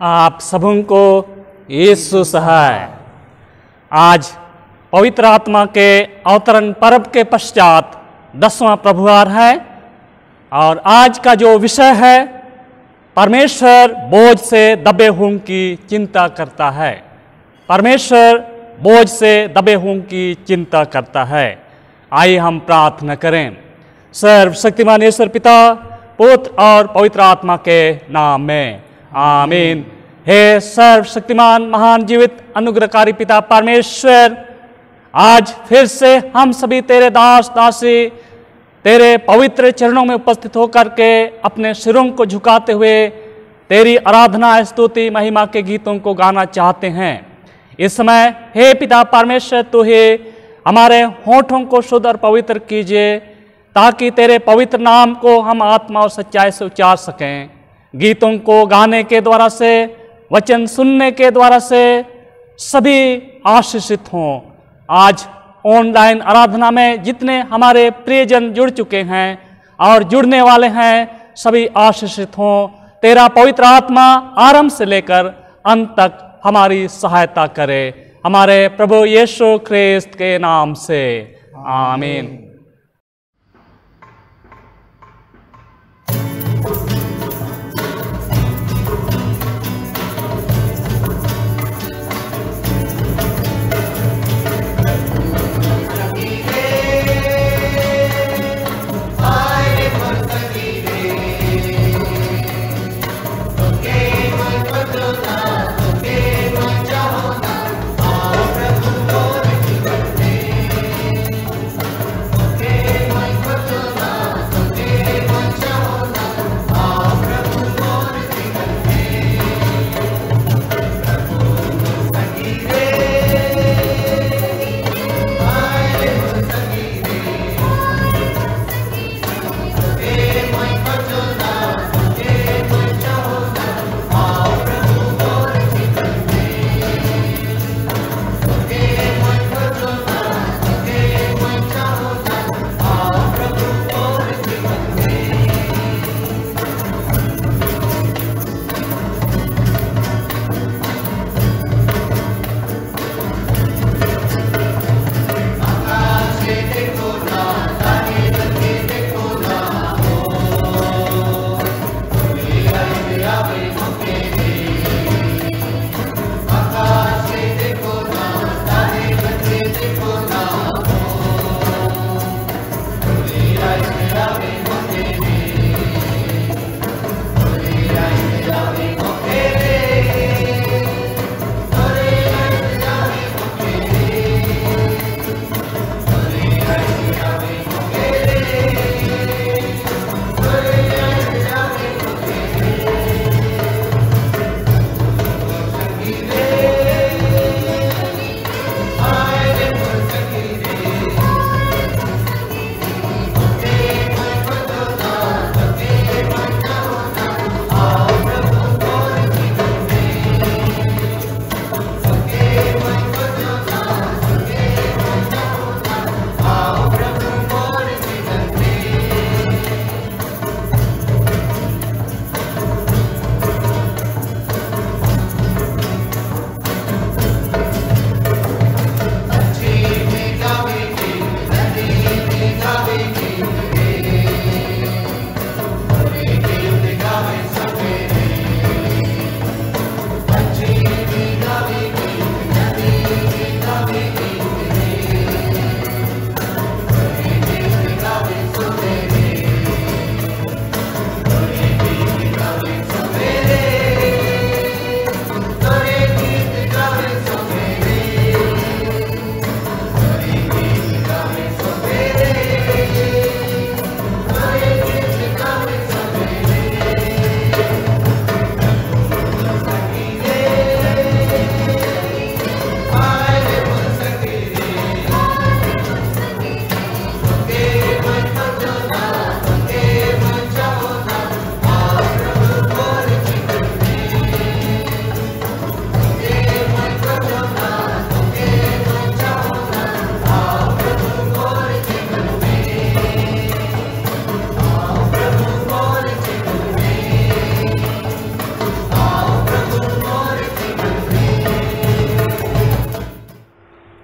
आप सबों को यीशु सहाय। आज पवित्र आत्मा के अवतरण पर्व के पश्चात 10वां प्रभुवार है और आज का जो विषय है, परमेश्वर बोझ से दबे हुओं की चिंता करता है। परमेश्वर बोझ से दबे हुओं की चिंता करता है। आइए हम प्रार्थना करें। सर्वशक्तिमान ईश्वर पिता, पुत्र और पवित्र आत्मा के नाम में आमीन। हे सर्वशक्तिमान महान जीवित अनुग्रहकारी पिता परमेश्वर, आज फिर से हम सभी तेरे दास दासी तेरे पवित्र चरणों में उपस्थित होकर के अपने सिरों को झुकाते हुए तेरी आराधना, स्तुति, महिमा के गीतों को गाना चाहते हैं। इस समय हे पिता परमेश्वर, तू ही हमारे होठों को शुद्ध और पवित्र कीजिए ताकि तेरे पवित्र नाम को हम आत्मा और सच्चाई से उच्चार सकें। गीतों को गाने के द्वारा से, वचन सुनने के द्वारा से सभी आशीषित हों। आज ऑनलाइन आराधना में जितने हमारे प्रियजन जुड़ चुके हैं और जुड़ने वाले हैं, सभी आशीषित हों। तेरा पवित्र आत्मा आरंभ से लेकर अंत तक हमारी सहायता करे। हमारे प्रभु यीशु ख्रिस्त के नाम से आमीन।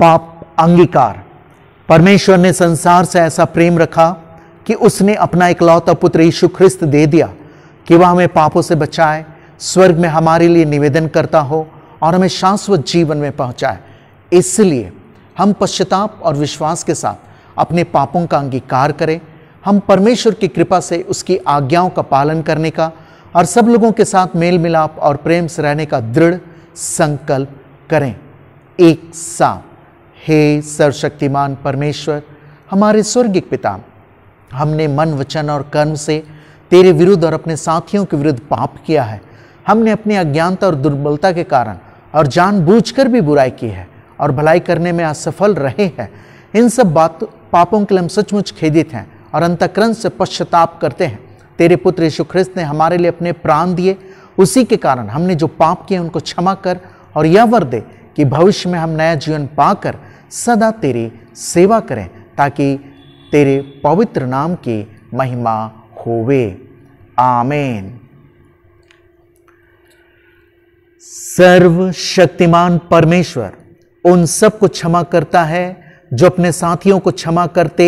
पाप अंगीकार। परमेश्वर ने संसार से ऐसा प्रेम रखा कि उसने अपना इकलौता पुत्र यीशु ख्रिस्त दे दिया कि वह हमें पापों से बचाए, स्वर्ग में हमारे लिए निवेदन करता हो और हमें शाश्वत जीवन में पहुंचाए। इसलिए हम पश्चाताप और विश्वास के साथ अपने पापों का अंगीकार करें। हम परमेश्वर की कृपा से उसकी आज्ञाओं का पालन करने का और सब लोगों के साथ मेल मिलाप और प्रेम से रहने का दृढ़ संकल्प करें। एक साथ, हे सर्वशक्तिमान परमेश्वर, हमारे स्वर्गीय पिता, हमने मन, वचन और कर्म से तेरे विरुद्ध और अपने साथियों के विरुद्ध पाप किया है। हमने अपनी अज्ञानता और दुर्बलता के कारण और जानबूझकर भी बुराई की है और भलाई करने में असफल रहे हैं। इन सब पापों के लिए हम सचमुच खेदित हैं और अंतःकरण से पश्चाताप करते हैं। तेरे पुत्र यीशु ख्रिस्त ने हमारे लिए अपने प्राण दिए, उसी के कारण हमने जो पाप किए उनको क्षमा कर और यह वर दे कि भविष्य में हम नया जीवन पाकर सदा तेरी सेवा करें, ताकि तेरे पवित्र नाम की महिमा होवे। आमीन। सर्वशक्तिमान परमेश्वर उन सब को क्षमा करता है जो अपने साथियों को क्षमा करते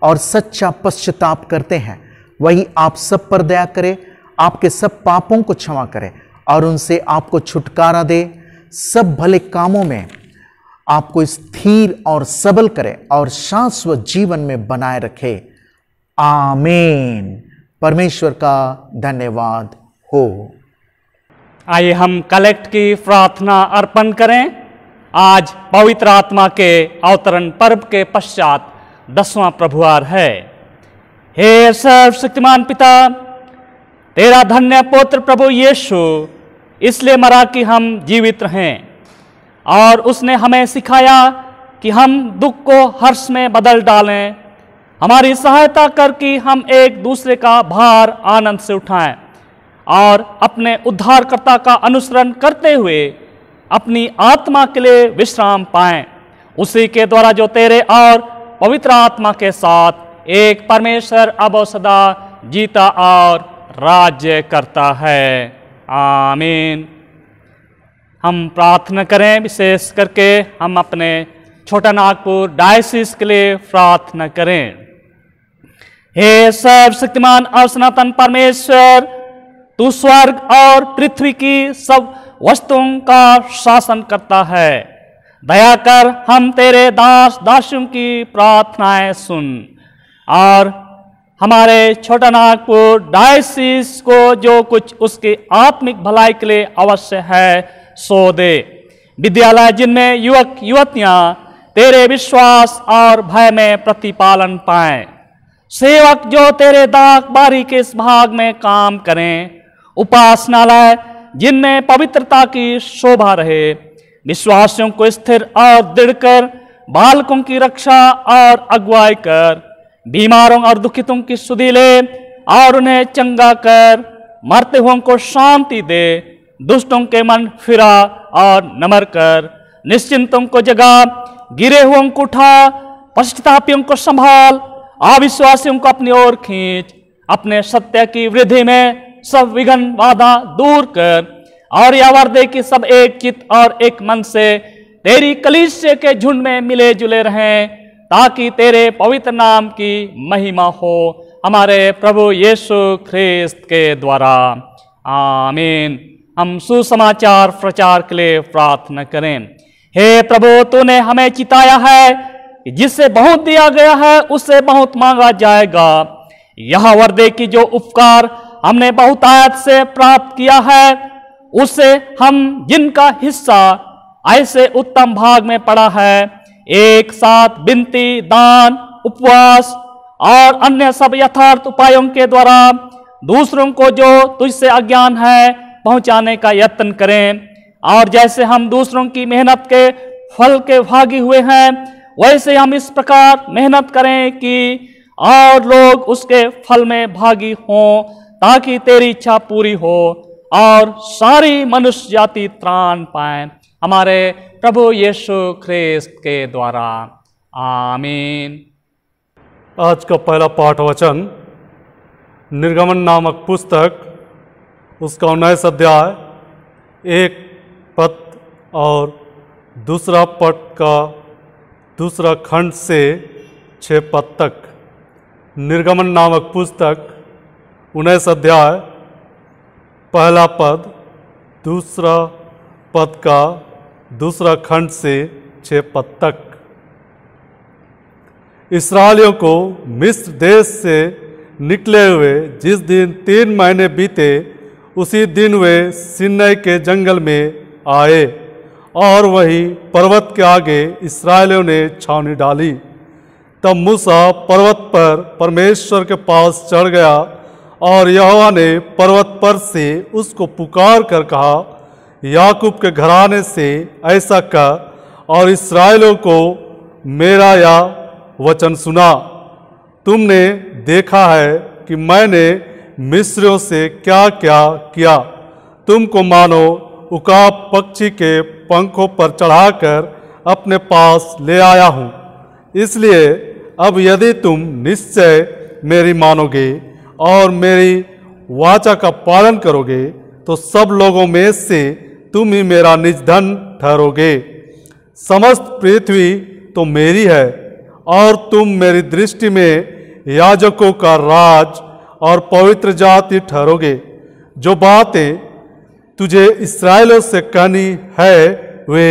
और सच्चा पश्चाताप करते हैं। वही आप सब पर दया करे, आपके सब पापों को क्षमा करे और उनसे आपको छुटकारा दे, सब भले कामों में आपको स्थिर और सबल करे और शाश्वत जीवन में बनाए रखे। आमीन। परमेश्वर का धन्यवाद हो। आइए हम कलेक्ट की प्रार्थना अर्पण करें। आज पवित्र आत्मा के अवतरण पर्व के पश्चात 10वां प्रभुवार है। हे सर्वशक्तिमान पिता, तेरा धन्य पुत्र प्रभु यीशु इसलिए मरा कि हम जीवित रहें, और उसने हमें सिखाया कि हम दुख को हर्ष में बदल डालें। हमारी सहायता कर कि हम एक दूसरे का भार आनंद से उठाएं और अपने उद्धारकर्ता का अनुसरण करते हुए अपनी आत्मा के लिए विश्राम पाएं। उसी के द्वारा जो तेरे और पवित्र आत्मा के साथ एक परमेश्वर अब और सदा जीता और राज्य करता है। आमीन। हम प्रार्थना करें, विशेष करके हम अपने छोटा नागपुर डायसिस के लिए प्रार्थना करें। हे सर्वशक्तिमान और सनातन परमेश्वर, तू स्वर्ग और पृथ्वी की सब वस्तुओं का शासन करता है। दया कर हम तेरे दास दासियों की प्रार्थनाएं सुन और हमारे छोटा नागपुर डायसिस को जो कुछ उसकी आत्मिक भलाई के लिए अवश्य है सो दे। विद्यालय जिनमें युवक युवतियां तेरे विश्वास और भय में प्रतिपालन पाएं, सेवक जो तेरे दाग बारी के इस भाग में काम करें, उपासनालय जिनमें पवित्रता की शोभा रहे, विश्वासियों को स्थिर और दृढ़ कर, बालकों की रक्षा और अगुवाई कर, बीमारों और दुखितों की सुधि ले और उन्हें चंगा कर, मरते हुओं को शांति दे, दुष्टों के मन फिरा और नमर कर, निश्चिंतों को जगा, गिरे हुओं को उठा, पश्चातापियों को संभाल, अविश्वासियों को अपनी ओर खींच, अपने सत्य की वृद्धि में सब विघ्न बाधा दूर कर और यह वर दे कि सब एक चित्त और एक मन से तेरी कलीसिया के झुंड में मिले जुले रहें, ताकि तेरे पवित्र नाम की महिमा हो, हमारे प्रभु यीशु ख्रिस्त के द्वारा। आमीन। हम सुसमाचार प्रचार के लिए प्रार्थना करें। हे प्रभु, तूने हमें चिताया है कि जिससे बहुत दिया गया है उससे बहुत मांगा जाएगा। यह वर दे कि जो उपकार हमने बहुतायत से प्राप्त किया है उससे हम जिनका हिस्सा ऐसे उत्तम भाग में पड़ा है, एक साथ विनती, दान, उपवास और अन्य सब यथार्थ उपायों के द्वारा दूसरों को जो तुझसे अज्ञान है पहुंचाने का यत्न करें। और जैसे हम दूसरों की मेहनत के फल के भागी हुए हैं, वैसे हम इस प्रकार मेहनत करें कि और लोग उसके फल में भागी हों, ताकि तेरी इच्छा पूरी हो और सारी मनुष्य जाति त्राण पाए, हमारे प्रभु यीशु ख्रिस्त के द्वारा। आमीन। आज का पहला पाठ वचन निर्गमन नामक पुस्तक, उसका 19 अध्याय 1 पद और दूसरा पद का दूसरा खंड से 6 पद तक। निर्गमन नामक पुस्तक 19 अध्याय पहला पद, दूसरा पद का दूसरा खंड से 6 पद तक। इस्राएलियों को मिस्र देश से निकले हुए जिस दिन 3 महीने बीते, उसी दिन वे सिनै के जंगल में आए और वही पर्वत के आगे इस्राएलियों ने छावनी डाली। तब मूसा पर्वत पर परमेश्वर के पास चढ़ गया और यहोवा ने पर्वत पर से उसको पुकार कर कहा, याकूब के घराने से ऐसा कह और इस्राएलियों को मेरा यह वचन सुना। तुमने देखा है कि मैंने मिस्रियों से क्या क्या किया। तुमको मानो उकाब पक्षी के पंखों पर चढ़ाकर अपने पास ले आया हूँ। इसलिए अब यदि तुम निश्चय मेरी मानोगे और मेरी वाचा का पालन करोगे, तो सब लोगों में से तुम ही मेरा निज धन ठहरोगे। समस्त पृथ्वी तो मेरी है और तुम मेरी दृष्टि में याजकों का राज और पवित्र जाति ठहरोगे। जो बातें तुझे इस्राएलियों से कहनी है वे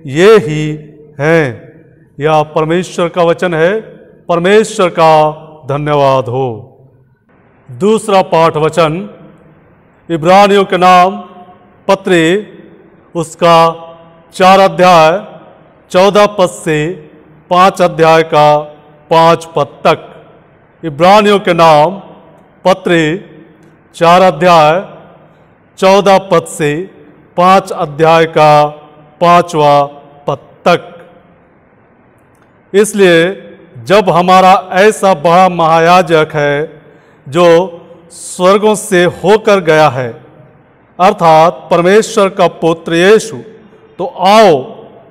ये ही हैं। यह परमेश्वर का वचन है। परमेश्वर का धन्यवाद हो। दूसरा पाठ वचन इब्रानियों के नाम पत्री उसका 4 अध्याय 14 पद से 5 अध्याय का 5 पद तक। इब्रानियों के नाम पत्री 4 अध्याय 14 पद से 5 अध्याय का 5वां पद तक। इसलिए जब हमारा ऐसा बड़ा महायाजक है जो स्वर्गों से होकर गया है, अर्थात परमेश्वर का पुत्र यीशु, तो आओ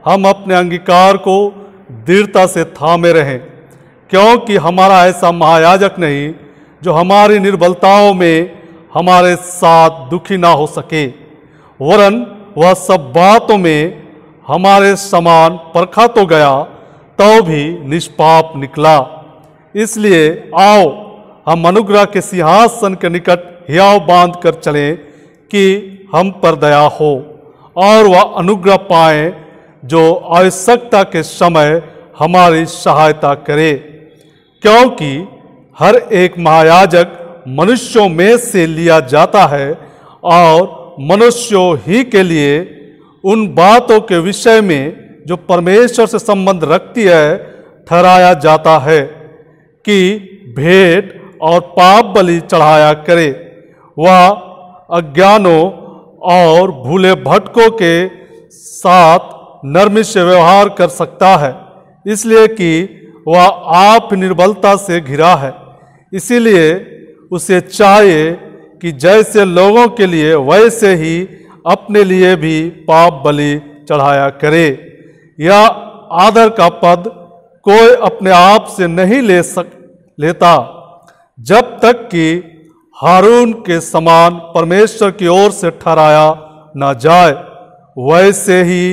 हम अपने अंगीकार को दृढ़ता से थामे रहें, क्योंकि हमारा ऐसा महायाजक नहीं जो हमारी निर्बलताओं में हमारे साथ दुखी ना हो सके, वरन वह सब बातों में हमारे समान परखा तो गया, तो भी निष्पाप निकला। इसलिए आओ हम अनुग्रह के सिंहासन के निकट हियाव बांध कर चलें कि हम पर दया हो और वह अनुग्रह पाएं जो आवश्यकता के समय हमारी सहायता करे। क्योंकि हर एक महायाजक मनुष्यों में से लिया जाता है और मनुष्यों ही के लिए उन बातों के विषय में जो परमेश्वर से संबंध रखती है ठहराया जाता है कि भेंट और पाप बलि चढ़ाया करे। वह अज्ञानों और भूले भटकों के साथ नरमी से व्यवहार कर सकता है, इसलिए कि वह आप निर्बलता से घिरा है। इसीलिए उसे चाहिए कि जैसे लोगों के लिए वैसे ही अपने लिए भी पाप बलि चढ़ाया करे। यह आदर का पद कोई अपने आप से नहीं लेता जब तक कि हारून के समान परमेश्वर की ओर से ठहराया न जाए। वैसे ही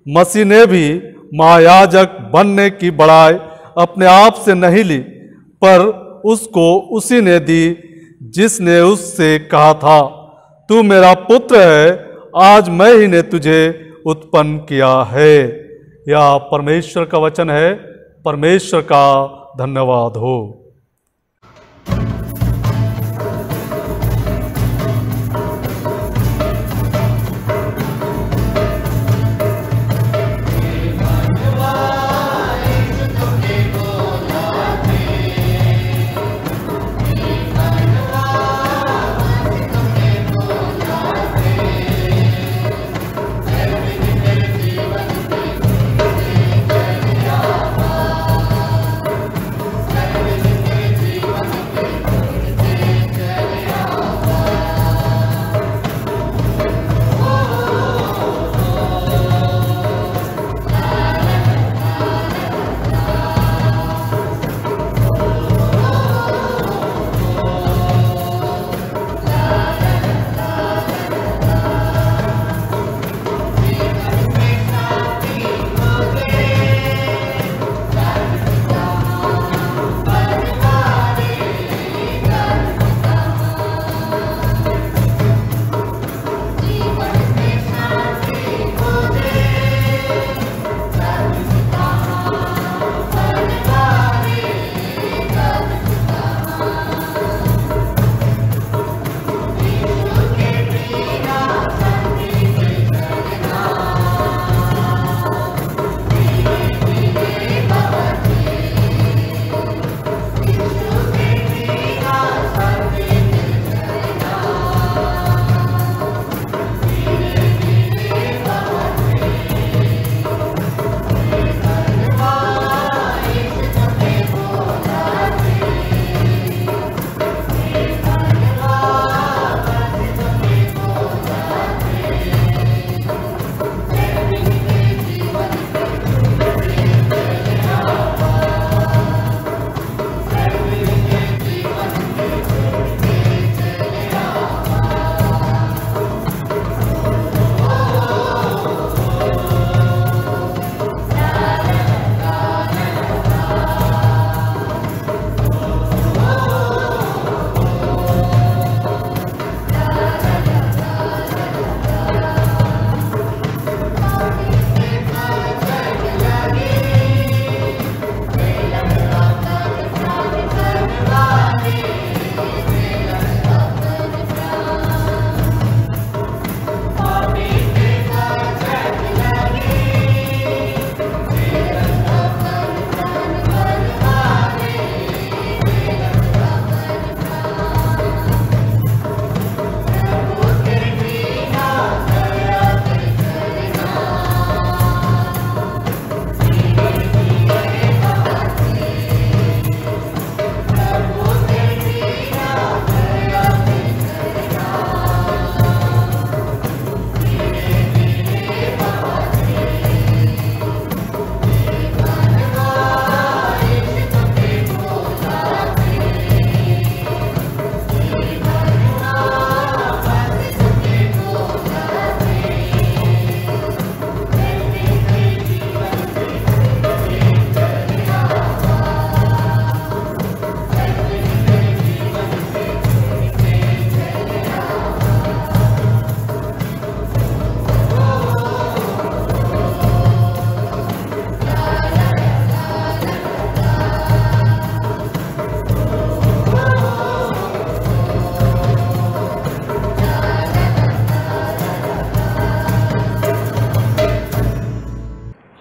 मसीह ने भी महायाजक बनने की बड़ाई अपने आप से नहीं ली, पर उसको उसी ने दी जिसने उससे कहा था, तू मेरा पुत्र है, आज मैं ही ने तुझे उत्पन्न किया है। यह परमेश्वर का वचन है। परमेश्वर का धन्यवाद हो।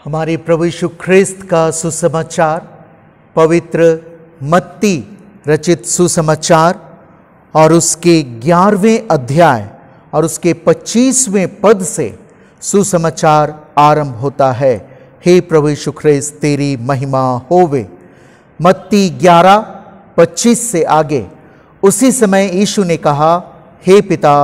हमारे प्रभु यीशु ख्रिस्त का सुसमाचार पवित्र मत्ती रचित सुसमाचार और उसके 11वें अध्याय और उसके 25वें पद से सुसमाचार आरंभ होता है। हे प्रभु यीशु ख्रिस्त तेरी महिमा होवे। मत्ती 11:25 से आगे। उसी समय यीशु ने कहा, हे पिता,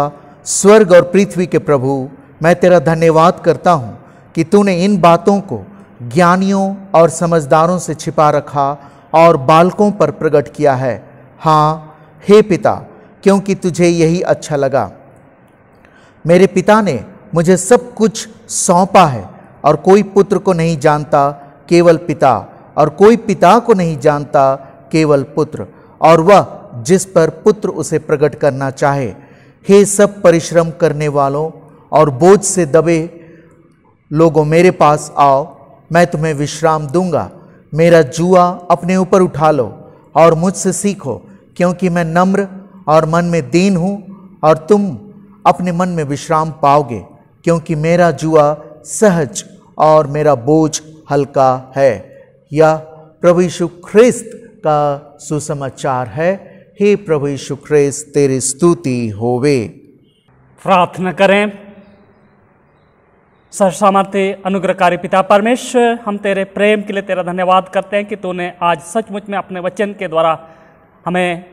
स्वर्ग और पृथ्वी के प्रभु, मैं तेरा धन्यवाद करता हूँ कि तूने इन बातों को ज्ञानियों और समझदारों से छिपा रखा और बालकों पर प्रकट किया है। हाँ हे पिता, क्योंकि तुझे यही अच्छा लगा। मेरे पिता ने मुझे सब कुछ सौंपा है और कोई पुत्र को नहीं जानता केवल पिता, और कोई पिता को नहीं जानता केवल पुत्र, और वह जिस पर पुत्र उसे प्रकट करना चाहे। हे सब परिश्रम करने वालों और बोझ से दबे लोगों, मेरे पास आओ, मैं तुम्हें विश्राम दूंगा। मेरा जुआ अपने ऊपर उठा लो और मुझसे सीखो, क्योंकि मैं नम्र और मन में दीन हूँ, और तुम अपने मन में विश्राम पाओगे, क्योंकि मेरा जुआ सहज और मेरा बोझ हल्का है। यह प्रभु यीशु ख्रिस्त का सुसमाचार है। हे प्रभु यीशु ख्रिस्त तेरी स्तुति होवे। प्रार्थना करें। सर्वसामर्थी अनुग्रहकारी पिता परमेश्वर, हम तेरे प्रेम के लिए तेरा धन्यवाद करते हैं कि तूने आज सचमुच में अपने वचन के द्वारा हमें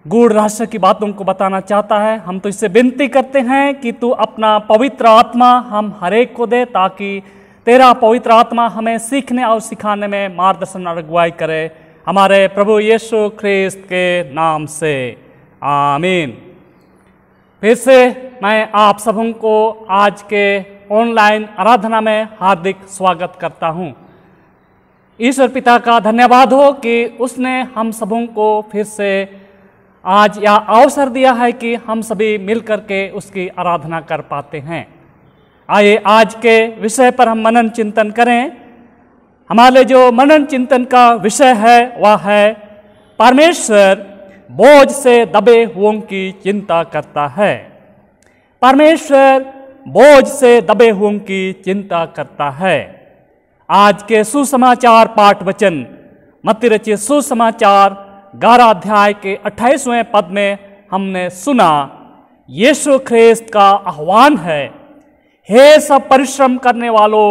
गूढ़ रहस्य की बातों को बताना चाहता है। हम तो इससे विनती करते हैं कि तू अपना पवित्र आत्मा हम हरेक को दे, ताकि तेरा पवित्र आत्मा हमें सीखने और सिखाने में मार्गदर्शन और अगुवाई करे। हमारे प्रभु यीशु ख्रिस्त के नाम से आमीन। फिर से मैं आप सबों को आज के ऑनलाइन आराधना में हार्दिक स्वागत करता हूं। ईश्वर पिता का धन्यवाद हो कि उसने हम सबों को फिर से आज यह अवसर दिया है कि हम सभी मिलकर के उसकी आराधना कर पाते हैं। आइए आज के विषय पर हम मनन चिंतन करें। हमारे जो मनन चिंतन का विषय है वह है परमेश्वर बोझ से दबे हुओं की चिंता करता है। परमेश्वर बोझ से दबे हुओं की चिंता करता है। आज के सुसमाचार पाठ वचन मत्ती रचित सुसमाचार 11 अध्याय के 28वें पद में हमने सुना, यीशु ख्रिस्त का आह्वान है, हे सब परिश्रम करने वालों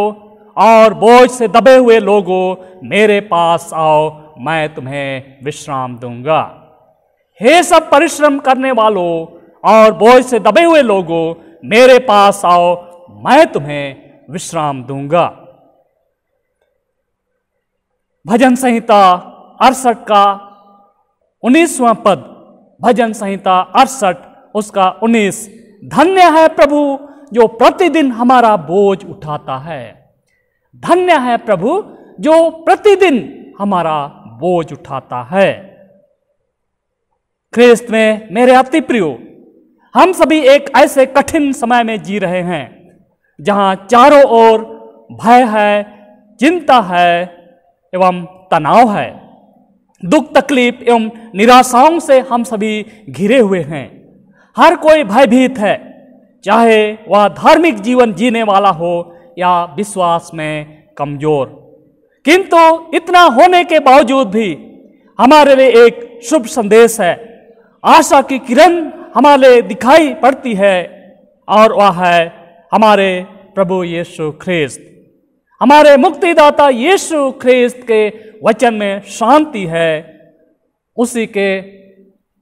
और बोझ से दबे हुए लोगों, मेरे पास आओ, मैं तुम्हें विश्राम दूंगा। हे सब परिश्रम करने वालों और बोझ से दबे हुए लोगों, मेरे पास आओ, मैं तुम्हें विश्राम दूंगा। भजन संहिता 68 का 19वां पद, भजन संहिता 68 उसका 19, धन्य है प्रभु जो प्रतिदिन हमारा बोझ उठाता है। धन्य है प्रभु जो प्रतिदिन हमारा बोझ उठाता है। ख्रिस्त में मेरे अति प्रियो, हम सभी एक ऐसे कठिन समय में जी रहे हैं जहां चारों ओर भय है, चिंता है एवं तनाव है। दुख तकलीफ एवं निराशाओं से हम सभी घिरे हुए हैं। हर कोई भयभीत है, चाहे वह धार्मिक जीवन जीने वाला हो या विश्वास में कमजोर। किंतु इतना होने के बावजूद भी हमारे लिए एक शुभ संदेश है। आशा की किरण हमारे लिए दिखाई पड़ती है, और वह है हमारे प्रभु यीशु ख्रिस्त। हमारे मुक्तिदाता यीशु ख्रिस्त के वचन में शांति है। उसी के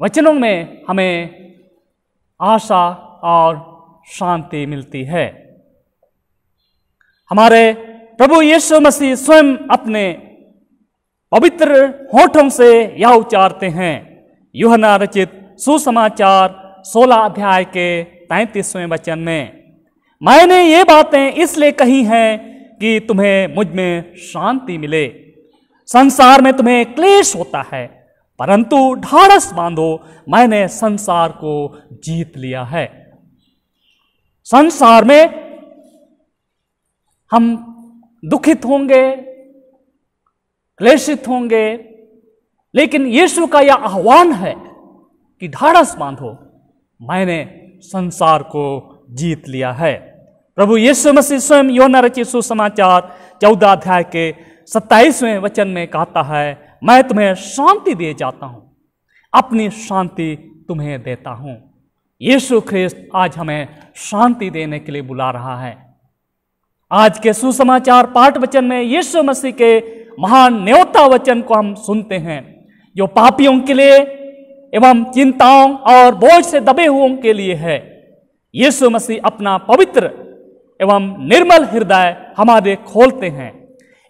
वचनों में हमें आशा और शांति मिलती है। हमारे प्रभु यीशु मसीह स्वयं अपने पवित्र होठों से यह उच्चारते हैं। यूहन्ना रचित सुसमाचार 16 अध्याय के 33वें वचन में, मैंने ये बातें इसलिए कही हैं कि तुम्हें मुझ में शांति मिले। संसार में तुम्हें क्लेश होता है, परंतु ढाढ़स बांधो, मैंने संसार को जीत लिया है। संसार में हम दुखित होंगे, क्लेशित होंगे, लेकिन यीशु का यह आह्वान है कि ढाढ़स बांधो, मैंने संसार को जीत लिया है। प्रभु यीशु मसीह स्वयं यूहन्ना रचित सुसमाचार 14 अध्याय के 27वें वचन में कहता है, मैं तुम्हें शांति दे जाता हूं, अपनी शांति तुम्हें देता हूं। यीशु ख्रिस्त आज हमें शांति देने के लिए बुला रहा है। आज के सुसमाचार पाठ वचन में यीशु मसीह के महान न्योता वचन को हम सुनते हैं, जो पापियों के लिए एवं चिंताओं और बोझ से दबे हुओं के लिए है। यीशु मसीह अपना पवित्र एवं निर्मल हृदय हमारे खोलते हैं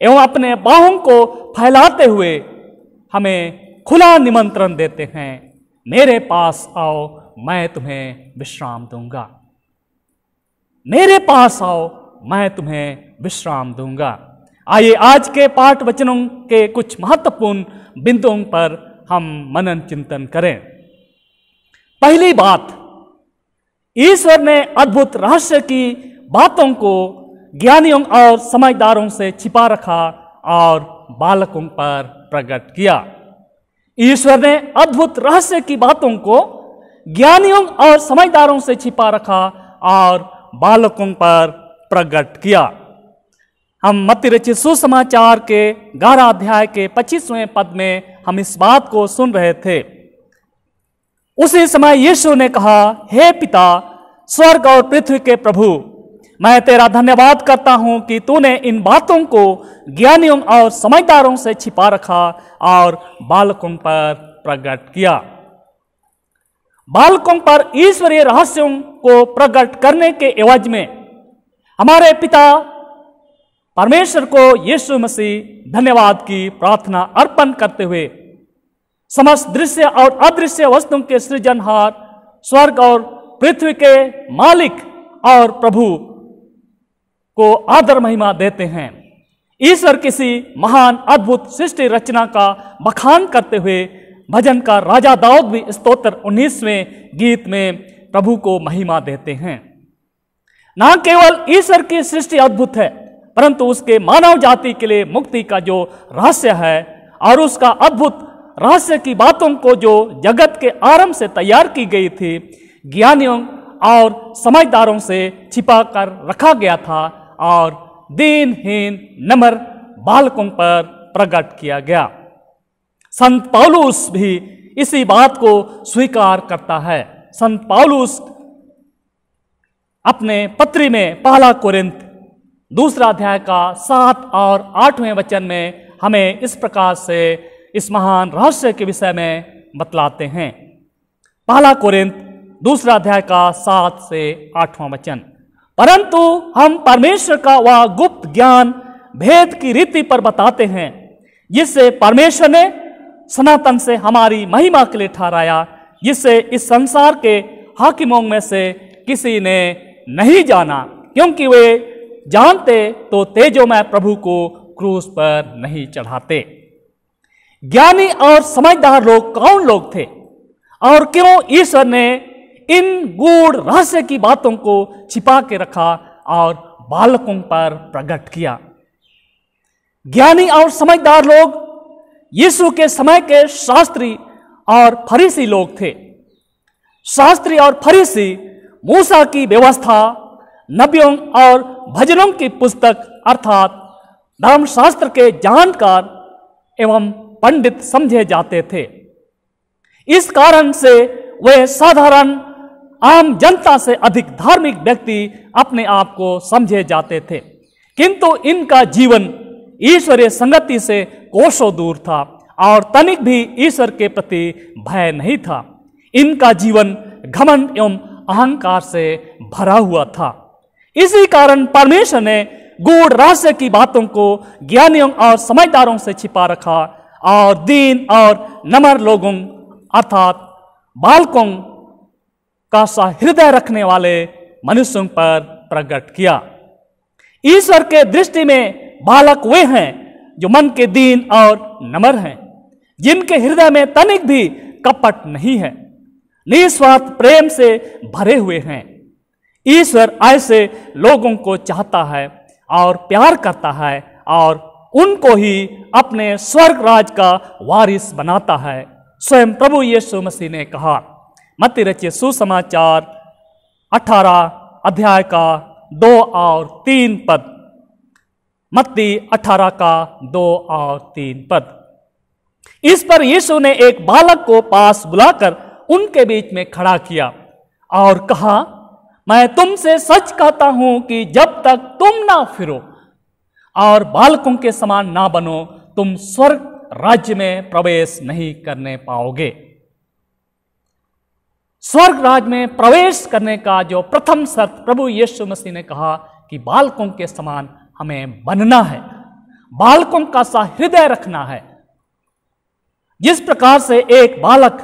एवं अपने बाहों को फैलाते हुए हमें खुला निमंत्रण देते हैं, मेरे पास आओ, मैं तुम्हें विश्राम दूंगा। मेरे पास आओ, मैं तुम्हें विश्राम दूंगा। आइए आज के पाठ वचनों के कुछ महत्वपूर्ण बिंदुओं पर हम मनन चिंतन करें। पहली बात, ईश्वर ने अद्भुत रहस्य की बातों को ज्ञानियों और समझदारों से छिपा रखा और बालकों पर प्रकट किया। ईश्वर ने अद्भुत रहस्य की बातों को ज्ञानियों और समझदारों से छिपा रखा और बालकों पर प्रकट किया। हम मत्ती रचित सुसमाचार के 11 अध्याय के 25वें पद में हम इस बात को सुन रहे थे। उसी समय यीशु ने कहा, हे पिता, स्वर्ग और पृथ्वी के प्रभु, मैं तेरा धन्यवाद करता हूं कि तूने इन बातों को ज्ञानियों और समझदारों से छिपा रखा और बालकों पर प्रकट किया। बालकों पर ईश्वरीय रहस्यों को प्रकट करने के एवज में हमारे पिता परमेश्वर को यीशु मसीह धन्यवाद की प्रार्थना अर्पण करते हुए समस्त दृश्य और अदृश्य वस्तुओं के सृजनहार, स्वर्ग और पृथ्वी के मालिक और प्रभु को आदर महिमा देते हैं। ईश्वर किसी महान अद्भुत सृष्टि रचना का बखान करते हुए भजनकार राजा दाऊद भी स्तोत्र 19वें गीत में प्रभु को महिमा देते हैं। न केवल ईश्वर की सृष्टि अद्भुत है, परंतु उसके मानव जाति के लिए मुक्ति का जो रहस्य है और उसका अद्भुत रहस्य की बातों को जो जगत के आरंभ से तैयार की गई थी, ज्ञानियों और समझदारों से छिपा कर रखा गया था और दीनहीन नम्र बालकों पर प्रकट किया गया। संत पौलुस भी इसी बात को स्वीकार करता है। संत पौलुस अपने पत्री में पहला कोरिन्थ 2 अध्याय का 7 और 8वें वचन में हमें इस प्रकार से इस महान रहस्य के विषय में बतलाते हैं। पहला कोरिन्थ 2 अध्याय का 7 से 8वां वचन, परंतु हम परमेश्वर का वह गुप्त ज्ञान भेद की रीति पर बताते हैं, जिससे परमेश्वर ने सनातन से हमारी महिमा के लिए ठहराया, जिससे इस संसार के हाकिमों में से किसी ने नहीं जाना, क्योंकि वे जानते तो तेजोमय प्रभु को क्रूस पर नहीं चढ़ाते। ज्ञानी और समझदार लोग कौन लोग थे और क्यों ईश्वर ने इन गूढ़ रहस्य की बातों को छिपा के रखा और बालकों पर प्रकट किया? ज्ञानी और समझदार लोग यीशु के समय के शास्त्री और फरीसी लोग थे। शास्त्री और फरीसी मूसा की व्यवस्था, नबियों और भजनों की पुस्तक अर्थात धर्मशास्त्र के जानकार एवं पंडित समझे जाते थे। इस कारण से वे साधारण आम जनता से अधिक धार्मिक व्यक्ति अपने आप को समझे जाते थे, किंतु इनका जीवन ईश्वरीय संगति से कोसों दूर था और तनिक भी ईश्वर के प्रति भय नहीं था। इनका जीवन घमंड एवं अहंकार से भरा हुआ था। इसी कारण परमेश्वर ने गूढ़ रहस्य की बातों को ज्ञानियों और समझदारों से छिपा रखा और दीन और नम्र लोगों अर्थात बालकों का सा हृदय रखने वाले मनुष्यों पर प्रकट किया। ईश्वर के दृष्टि में बालक वे हैं जो मन के दीन और नम्र हैं, जिनके हृदय में तनिक भी कपट नहीं है, निस्वार्थ प्रेम से भरे हुए हैं। ईश्वर ऐसे लोगों को चाहता है और प्यार करता है और उनको ही अपने स्वर्ग राज का वारिस बनाता है। स्वयं प्रभु यीशु मसीह ने कहा, मत्ती रचित सुसमाचार 18 अध्याय का 2 और 3 पद। मत्ती 18 का 2 और 3 पद। इस पर यीशु ने एक बालक को पास बुलाकर उनके बीच में खड़ा किया और कहा, मैं तुमसे सच कहता हूं कि जब तक तुम ना फिरो और बालकों के समान ना बनो, तुम स्वर्ग राज्य में प्रवेश नहीं करने पाओगे। स्वर्ग राज्य में प्रवेश करने का जो प्रथम शर्त प्रभु यीशु मसीह ने कहा कि बालकों के समान हमें बनना है, बालकों का सा हृदय रखना है। जिस प्रकार से एक बालक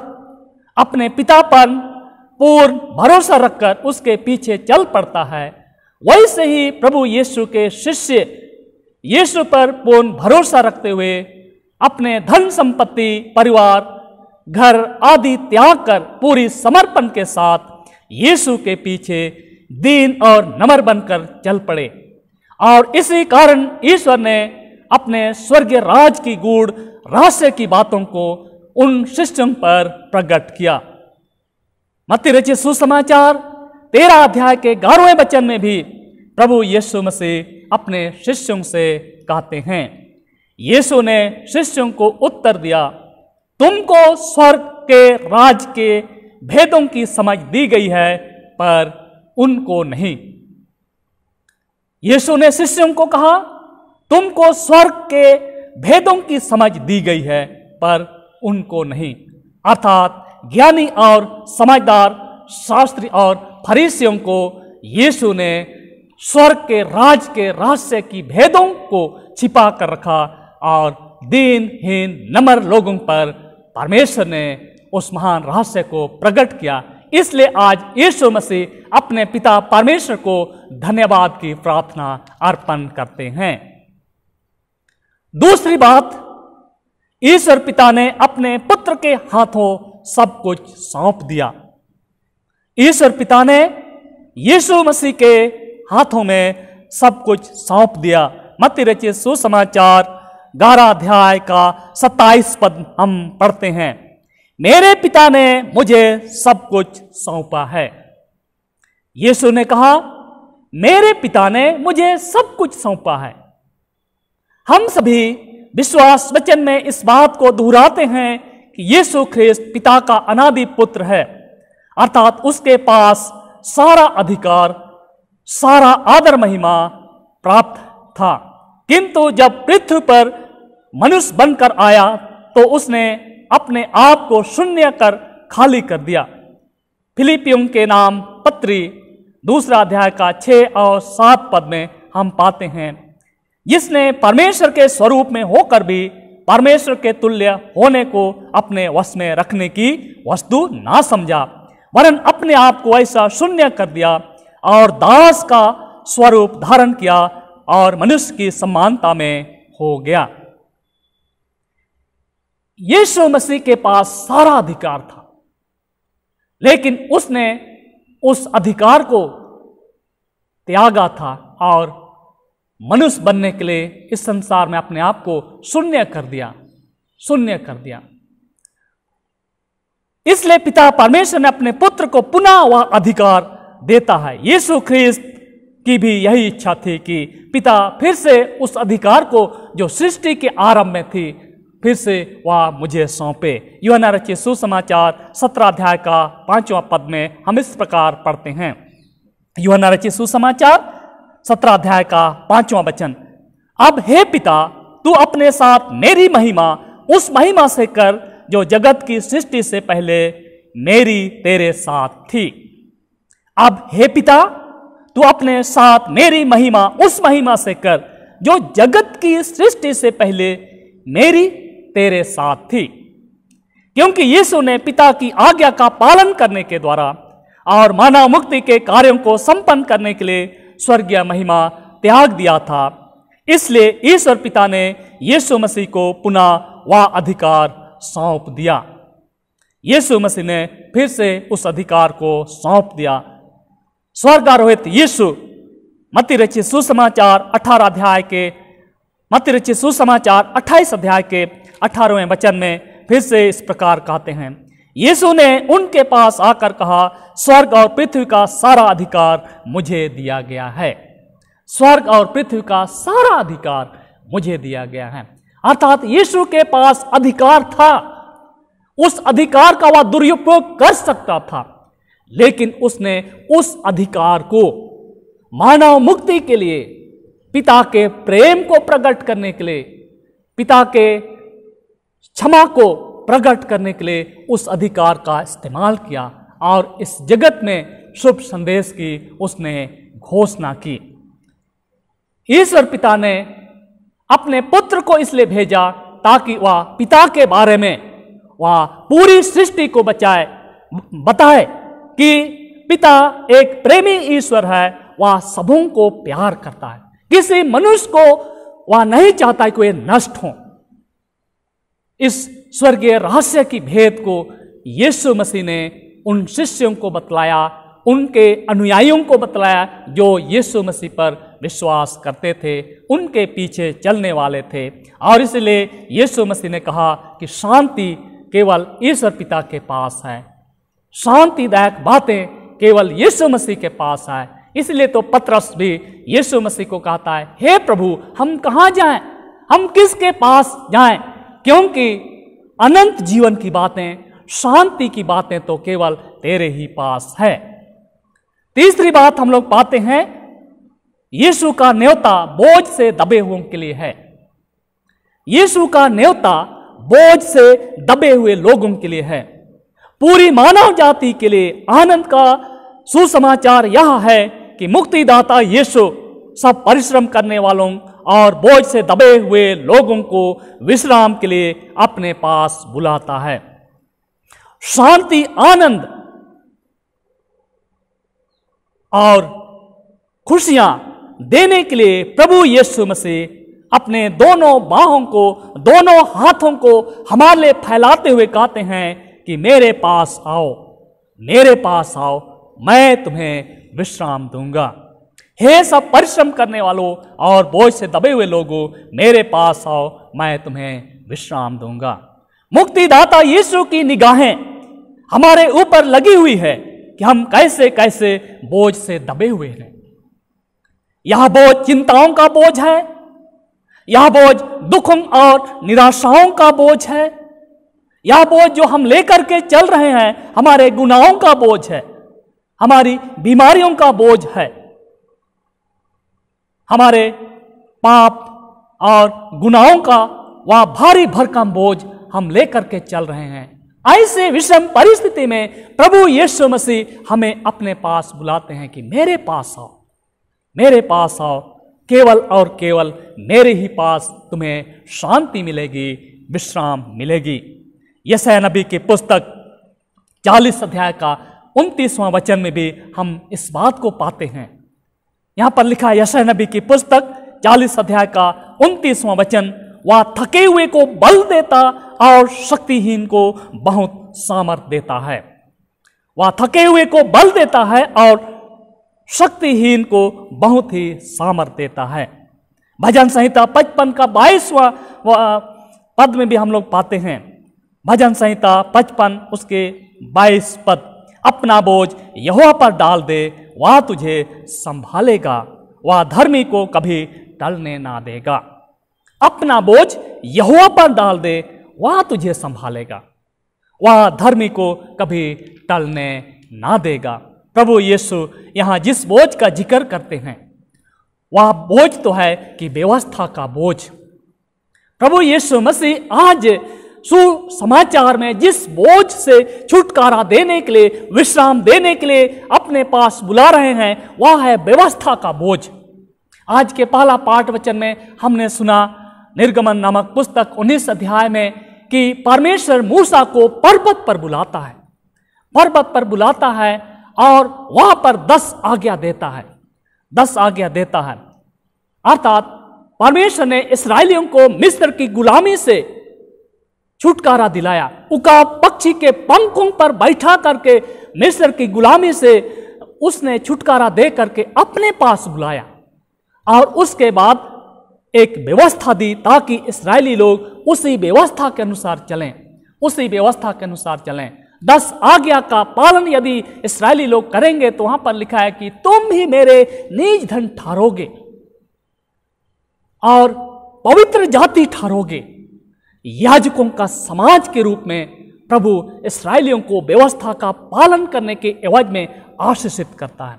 अपने पिता पर पूर्ण भरोसा रखकर उसके पीछे चल पड़ता है, वैसे ही प्रभु यीशु के शिष्य यीशु पर पूर्ण भरोसा रखते हुए अपने धन संपत्ति, परिवार, घर आदि त्याग कर पूरी समर्पण के साथ यीशु के पीछे दीन और नम्र बनकर चल पड़े। और इसी कारण ईश्वर ने अपने स्वर्गीय राज की गूढ़ रहस्य की बातों को उन शिष्यों पर प्रकट किया। मत्ती रचित सुसमाचार 13 अध्याय के 11वें वचन में भी प्रभु यीशु मसीह अपने शिष्यों से कहते हैं, यीशु ने शिष्यों को उत्तर दिया, तुमको स्वर्ग के राज के भेदों की समझ दी गई है, पर उनको नहीं। यीशु ने शिष्यों को कहा, तुमको स्वर्ग के भेदों की समझ दी गई है, पर उनको नहीं। अर्थात ज्ञानी और समझदार शास्त्री और फरीसियों को यीशु ने स्वर्ग के राज के रहस्य की भेदों को छिपा कर रखा और दीनहीन नम्र लोगों पर परमेश्वर ने उस महान रहस्य को प्रकट किया। इसलिए आज यीशु मसीह अपने पिता परमेश्वर को धन्यवाद की प्रार्थना अर्पण करते हैं। दूसरी बात, ईश्वर पिता ने अपने पुत्र के हाथों सब कुछ सौंप दिया। ईश्वर पिता ने यीशु मसीह के हाथों में सब कुछ सौंप दिया। मत्ती रचित सुसमाचार 11 अध्याय का 27 पद हम पढ़ते हैं, मेरे पिता ने मुझे सब कुछ सौंपा है। यीशु ने कहा, मेरे पिता ने मुझे सब कुछ सौंपा है। हम सभी विश्वास वचन में इस बात को दोहराते हैं कि यीशु ख्रिस्त पिता का अनादि पुत्र है, अर्थात उसके पास सारा अधिकार, सारा आदर महिमा प्राप्त था। किंतु जब पृथ्वी पर मनुष्य बनकर आया तो उसने अपने आप को शून्य कर खाली कर दिया। फिलिपियों के नाम पत्री 2 अध्याय का 6 और 7 पद में हम पाते हैं, जिसने परमेश्वर के स्वरूप में होकर भी परमेश्वर के तुल्य होने को अपने वश में रखने की वस्तु ना समझा, वरन अपने आप को ऐसा शून्य कर दिया और दास का स्वरूप धारण किया और मनुष्य की समानता में हो गया। यीशु मसीह के पास सारा अधिकार था, लेकिन उसने उस अधिकार को त्यागा था और मनुष्य बनने के लिए इस संसार में अपने आप को शून्य कर दिया। इसलिए पिता परमेश्वर ने अपने पुत्र को पुनः वह अधिकार देता है। यीशु ख्रिस्त की भी यही इच्छा थी कि पिता फिर से उस अधिकार को जो सृष्टि के आरंभ में थी, फिर से वह मुझे सौंपे। यूहन्ना रचित सुसमाचार 17 अध्याय का 5वां पद में हम इस प्रकार पढ़ते हैं, यूहन्ना रचित सुसमाचार 17 अध्याय का 5वां वचन, अब हे पिता, तू अपने साथ मेरी महिमा उस महिमा से कर जो जगत की सृष्टि से पहले मेरी तेरे साथ थी। अब हे पिता, तू अपने साथ मेरी महिमा उस महिमा से कर जो जगत की सृष्टि से पहले मेरी तेरे साथ थी। क्योंकि यीशु ने पिता की आज्ञा का पालन करने के द्वारा और मानव मुक्ति के कार्यों को संपन्न करने के लिए स्वर्गीय महिमा त्याग दिया था, इसलिए ईश्वर पिता ने यीशु मसीह को पुनः वह अधिकार सौंप दिया। यीशु मसीह ने फिर से उस अधिकार को सौंप दिया। स्वर्गारोहित यीशु मत्ती रचित सुसमाचार 28 अध्याय के 18वें वचन में फिर से इस प्रकार कहते हैं, यीशु ने उनके पास आकर कहा, स्वर्ग और पृथ्वी का सारा अधिकार मुझे दिया गया है। स्वर्ग और पृथ्वी का सारा अधिकार मुझे दिया गया है। अर्थात यीशु के पास अधिकार था, उस अधिकार का वह दुरुपयोग कर सकता था, लेकिन उसने उस अधिकार को मानव मुक्ति के लिए, पिता के प्रेम को प्रकट करने के लिए, पिता के क्षमा को प्रकट करने के लिए उस अधिकार का इस्तेमाल किया और इस जगत में शुभ संदेश की उसने घोषणा की। ईश्वर पिता ने अपने पुत्र को इसलिए भेजा ताकि वह पिता के बारे में वह पूरी सृष्टि को बताए कि पिता एक प्रेमी ईश्वर है, वह सबों को प्यार करता है, किसी मनुष्य को वह नहीं चाहता कि वे नष्ट हों। इस स्वर्गीय रहस्य की भेद को यीशु मसीह ने उन शिष्यों को बतलाया, उनके अनुयायियों को बतलाया जो यीशु मसीह पर विश्वास करते थे, उनके पीछे चलने वाले थे। और इसलिए यीशु मसीह ने कहा कि शांति केवल ईश्वर पिता के पास है, शांतिदायक बातें केवल यीशु मसीह के पास है। इसलिए तो पतरस भी यीशु मसीह को कहता है, हे प्रभु, हम कहाँ जाएं, हम किसके पास जाएं, क्योंकि अनंत जीवन की बातें, शांति की बातें तो केवल तेरे ही पास है। तीसरी बात हम लोग पाते हैं, यीशु का न्योता बोझ से दबे हुओं के लिए है। यीशु का न्योता बोझ से दबे हुए लोगों के लिए है। पूरी मानव जाति के लिए आनंद का सुसमाचार यह है कि मुक्तिदाता यीशु सब परिश्रम करने वालों और बोझ से दबे हुए लोगों को विश्राम के लिए अपने पास बुलाता है। शांति, आनंद और खुशियां देने के लिए प्रभु यीशु मसीह अपने दोनों बाहों को, दोनों हाथों को हमारे लिए फैलाते हुए कहते हैं कि मेरे पास आओ, मेरे पास आओ, मैं तुम्हें विश्राम दूंगा। हे सब परिश्रम करने वालों और बोझ से दबे हुए लोगों, मेरे पास आओ, मैं तुम्हें विश्राम दूंगा। मुक्तिदाता यीशु की निगाहें हमारे ऊपर लगी हुई है कि हम कैसे कैसे बोझ से दबे हुए हैं। यह बोझ चिंताओं का बोझ है, यह बोझ दुखों और निराशाओं का बोझ है, यह बोझ जो हम लेकर के चल रहे हैं हमारे गुनाहों का बोझ है, हमारी बीमारियों का बोझ है, हमारे पाप और गुनाहों का वह भारी भरकम बोझ हम लेकर के चल रहे हैं। ऐसे विषम परिस्थिति में प्रभु यीशु मसीह हमें अपने पास बुलाते हैं कि मेरे पास आओ, मेरे पास आओ, केवल और केवल मेरे ही पास तुम्हें शांति मिलेगी, विश्राम मिलेगी। यशायाह नबी की पुस्तक 40 अध्याय का 29वां वचन में भी हम इस बात को पाते हैं। यहां पर लिखा है, यशायाह नबी की पुस्तक 40 अध्याय का 29वां वचन, वह थके हुए को बल देता और शक्तिहीन को बहुत सामर्थ देता है। वह थके हुए को बल देता है और शक्तिहीन को बहुत ही सामर्थ देता है। भजन संहिता 55 का 22वां पद में भी हम लोग पाते हैं, भजन संहिता 55 उसके 22 पद, अपना बोझ यहोवा पर डाल दे, वह तुझे संभालेगा, वह धर्मी को कभी टलने ना देगा। अपना बोझ यहोवा पर डाल दे, वह तुझे संभालेगा, वह धर्मी को कभी टलने ना देगा। प्रभु यीशु यहाँ जिस बोझ का जिक्र करते हैं वह बोझ तो है कि व्यवस्था का बोझ। प्रभु यीशु मसीह आज सुसमाचार में जिस बोझ से छुटकारा देने के लिए, विश्राम देने के लिए अपने पास बुला रहे हैं वह है व्यवस्था का बोझ। आज के पहला पाठ वचन में हमने सुना निर्गमन नामक पुस्तक 19 अध्याय में कि परमेश्वर मूसा को पर्वत पर बुलाता है, पर्वत पर बुलाता है और वहां पर 10 आज्ञा देता है, 10 आज्ञा देता है। अर्थात परमेश्वर ने इस्राएलियों को मिस्र की गुलामी से छुटकारा दिलाया, उकाब पक्षी के पंखों पर बैठा करके मिस्र की गुलामी से उसने छुटकारा दे करके अपने पास बुलाया और उसके बाद एक व्यवस्था दी ताकि इस्राएली लोग उसी व्यवस्था के अनुसार चलें, उसी व्यवस्था के अनुसार चलें। 10 आज्ञा का पालन यदि इस्राएली लोग करेंगे तो वहां पर लिखा है कि तुम भी मेरे निज धन ठहरोगे और पवित्र जाति ठहरोगे। याजकों का समाज के रूप में प्रभु इस्राएलियों को व्यवस्था का पालन करने के एवज में आशीषित करता है।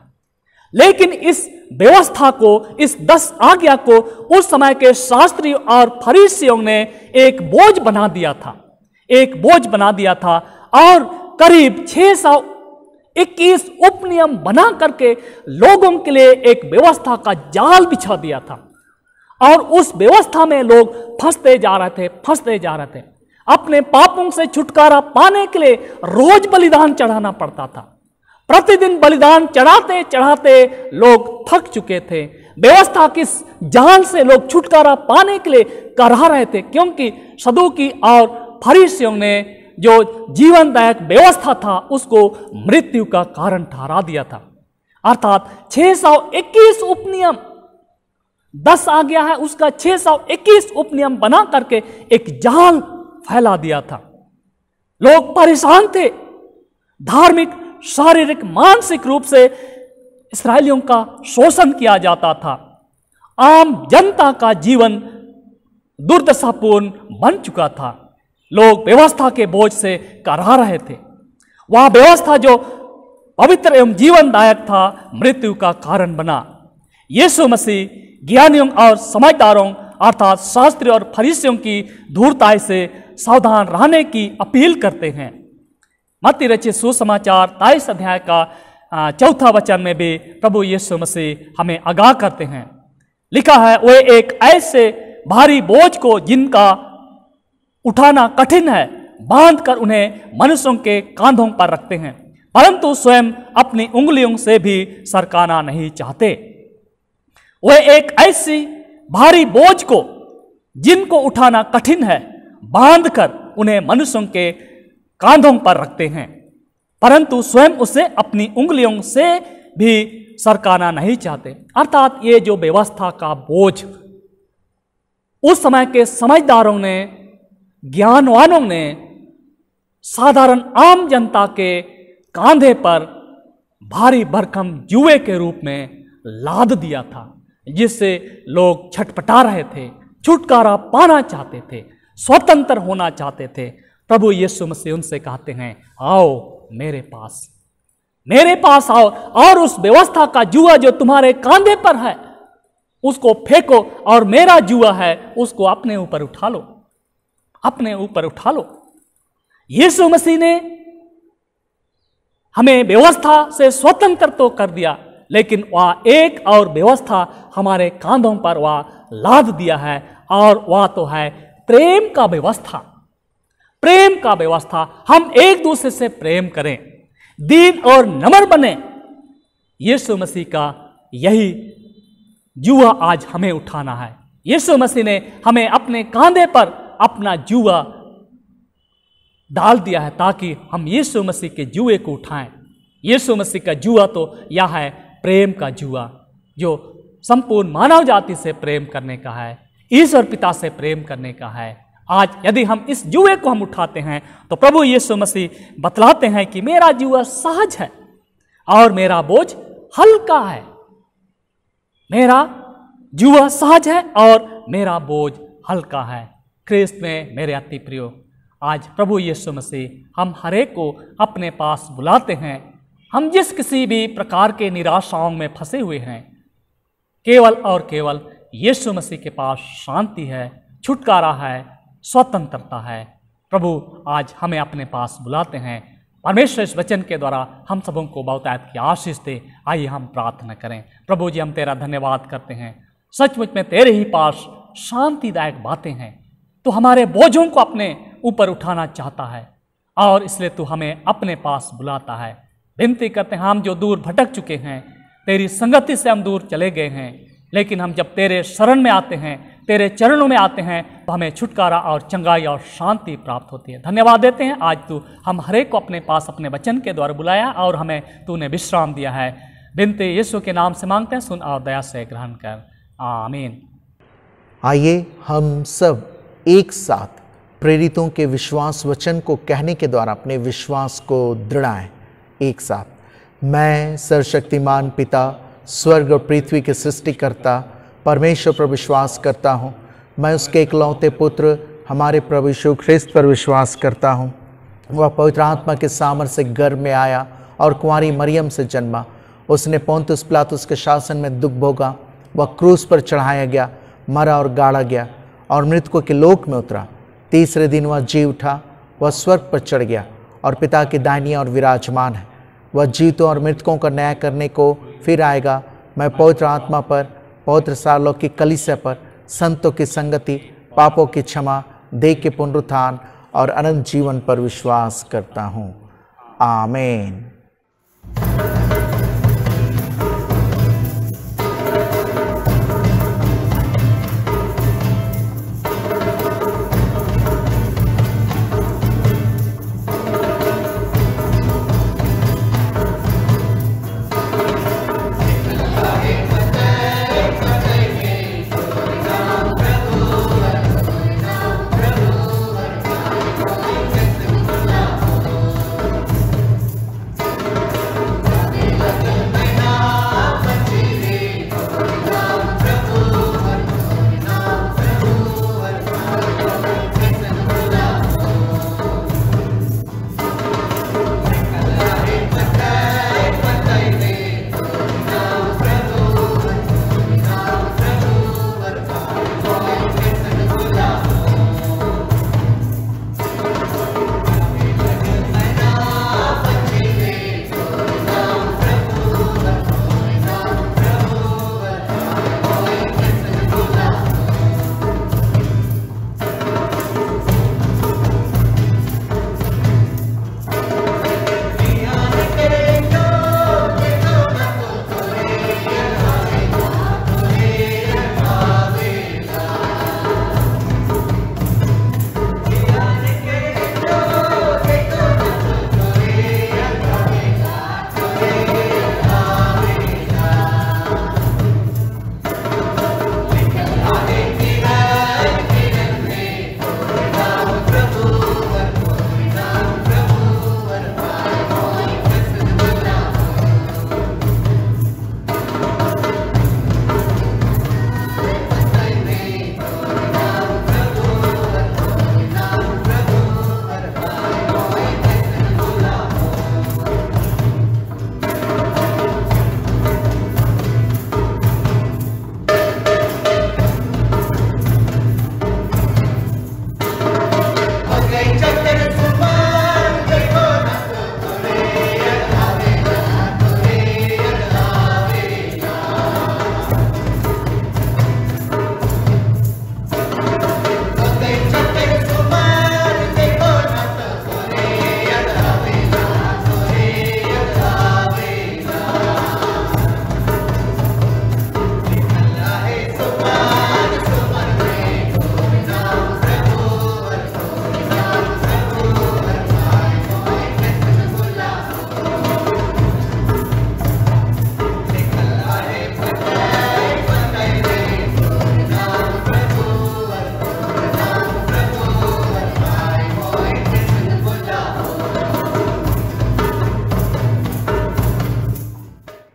लेकिन इस व्यवस्था को, इस 10 आज्ञा को उस समय के शास्त्री और फरीसियों ने एक बोझ बना दिया था, एक बोझ बना दिया था और करीब 621 उपनियम बना करके लोगों के लिए एक व्यवस्था का जाल बिछा दिया था और उस व्यवस्था में लोग फंसते जा रहे थे। अपने पापों से छुटकारा पाने के लिए रोज बलिदान चढ़ाना पड़ता था। प्रतिदिन बलिदान चढ़ाते चढ़ाते लोग थक चुके थे। व्यवस्था किस जाल से लोग छुटकारा पाने के लिए करहा रहे थे, क्योंकि सदूकी और फरीसियों ने जो जीवनदायक व्यवस्था था उसको मृत्यु का कारण ठहरा दिया था। अर्थात 621 उपनियम, 10 आज्ञा है, उसका 621 उपनियम बना करके एक जाल फैला दिया था। लोग परेशान थे। धार्मिक, शारीरिक, मानसिक रूप से इस्राएलियों का शोषण किया जाता था। आम जनता का जीवन दुर्दशापूर्ण बन चुका था। लोग व्यवस्था के बोझ से करहा रहे थे। वह व्यवस्था जो पवित्र एवं जीवनदायक था, मृत्यु का कारण बना। यीशु मसीह ज्ञानियों और समझदारों अर्थात शास्त्री और फरीसियों की धूर्तता से सावधान रहने की अपील करते हैं। मत्ती रचित सुसमाचार 23 अध्याय का 4 वचन में भी प्रभु यीशु मसीह हमें आगाह करते हैं। लिखा है, वे एक ऐसे भारी बोझ को जिनका उठाना कठिन है बांध कर उन्हें मनुष्यों के कांधों पर रखते हैं, परंतु स्वयं अपनी उंगलियों से भी सरकाना नहीं चाहते। वे एक ऐसी भारी बोझ को जिनको उठाना कठिन है बांध कर उन्हें मनुष्यों के कांधों पर रखते हैं, परंतु स्वयं उसे अपनी उंगलियों से भी सरकाना नहीं चाहते। अर्थात ये जो व्यवस्था का बोझ उस समय के समझदारों ने, ज्ञानवानों ने साधारण आम जनता के कांधे पर भारी भरकम जुए के रूप में लाद दिया था, जिससे लोग छटपटा रहे थे, छुटकारा पाना चाहते थे, स्वतंत्र होना चाहते थे। प्रभु यीशु मसीह उनसे कहते हैं, आओ मेरे पास आओ और उस व्यवस्था का जुआ जो तुम्हारे कांधे पर है उसको फेंको और मेरा जुआ है उसको अपने ऊपर उठा लो, अपने ऊपर उठा लो। यीशु मसीह ने हमें व्यवस्था से स्वतंत्र तो कर दिया, लेकिन वह एक और व्यवस्था हमारे कांधों पर वह लाद दिया है, और वह तो है प्रेम का व्यवस्था। प्रेम का व्यवस्था, हम एक दूसरे से प्रेम करें, दीन और नम्र बने। यीशु मसीह का यही जुआ आज हमें उठाना है। यीशु मसीह ने हमें अपने कांधे पर अपना जुआ डाल दिया है ताकि हम यीशु मसीह के जुए को उठाएं। यीशु मसीह का जुआ तो यह है प्रेम का जुआ, जो संपूर्ण मानव जाति से प्रेम करने का है, ईश्वर पिता से प्रेम करने का है। आज यदि हम इस जुए को हम उठाते हैं तो प्रभु यीशु मसीह बतलाते हैं कि मेरा जुआ सहज है और मेरा बोझ हल्का है। मेरा जुआ सहज है और मेरा बोझ हल्का है। ख्रिस्त में मेरे अति प्रियो, आज प्रभु यीशु मसीह हम हरेक को अपने पास बुलाते हैं। हम जिस किसी भी प्रकार के निराशाओं में फंसे हुए हैं, केवल और केवल यीशु मसीह के पास शांति है, छुटकारा है, स्वतंत्रता है। प्रभु आज हमें अपने पास बुलाते हैं। परमेश्वर इस वचन के द्वारा हम सबों को बहुतायत की आशीष दे। आइए हम प्रार्थना करें। प्रभु जी, हम तेरा धन्यवाद करते हैं। सचमुच में तेरे ही पास शांतिदायक बातें हैं। तो हमारे बोझों को अपने ऊपर उठाना चाहता है और इसलिए तू हमें अपने पास बुलाता है। विनती करते हैं, हम जो दूर भटक चुके हैं, तेरी संगति से हम दूर चले गए हैं, लेकिन हम जब तेरे शरण में आते हैं, तेरे चरणों में आते हैं, तो हमें छुटकारा और चंगाई और शांति प्राप्त होती है। धन्यवाद देते हैं, आज तू हम हरेक को अपने पास अपने वचन के द्वारा बुलाया और हमें तूने विश्राम दिया है। विनती यीशु के नाम से मांगते हैं, सुन और दया से ग्रहण कर। आमीन। आइए हम सब एक साथ प्रेरितों के विश्वास वचन को कहने के द्वारा अपने विश्वास को दृढ़ाएं। एक साथ, मैं सर्वशक्तिमान पिता, स्वर्ग और पृथ्वी के सृष्टिकर्ता परमेश्वर पर विश्वास करता हूँ। मैं उसके इकलौते पुत्र हमारे प्रभु यीशु ख्रिस्त पर विश्वास करता हूँ। वह पवित्र आत्मा के सामर्थ्य से गर्भ में आया और कुंवारी मरियम से जन्मा। उसने पोंतुस पिलातुस के शासन में दुख भोगा। वह क्रूस पर चढ़ाया गया, मरा और गाड़ा गया और मृतकों के लोक में उतरा। तीसरे दिन वह जी उठा। वह स्वर्ग पर चढ़ गया और पिता की दाहिनी ओर विराजमान है। वह जीवों और मृतकों का न्याय करने को फिर आएगा। मैं पवित्र आत्मा पर, पवित्र सार्वलौकिक कलीसिया पर, संतों की संगति, पापों की क्षमा, देह के पुनरुत्थान और अनंत जीवन पर विश्वास करता हूँ। आमीन।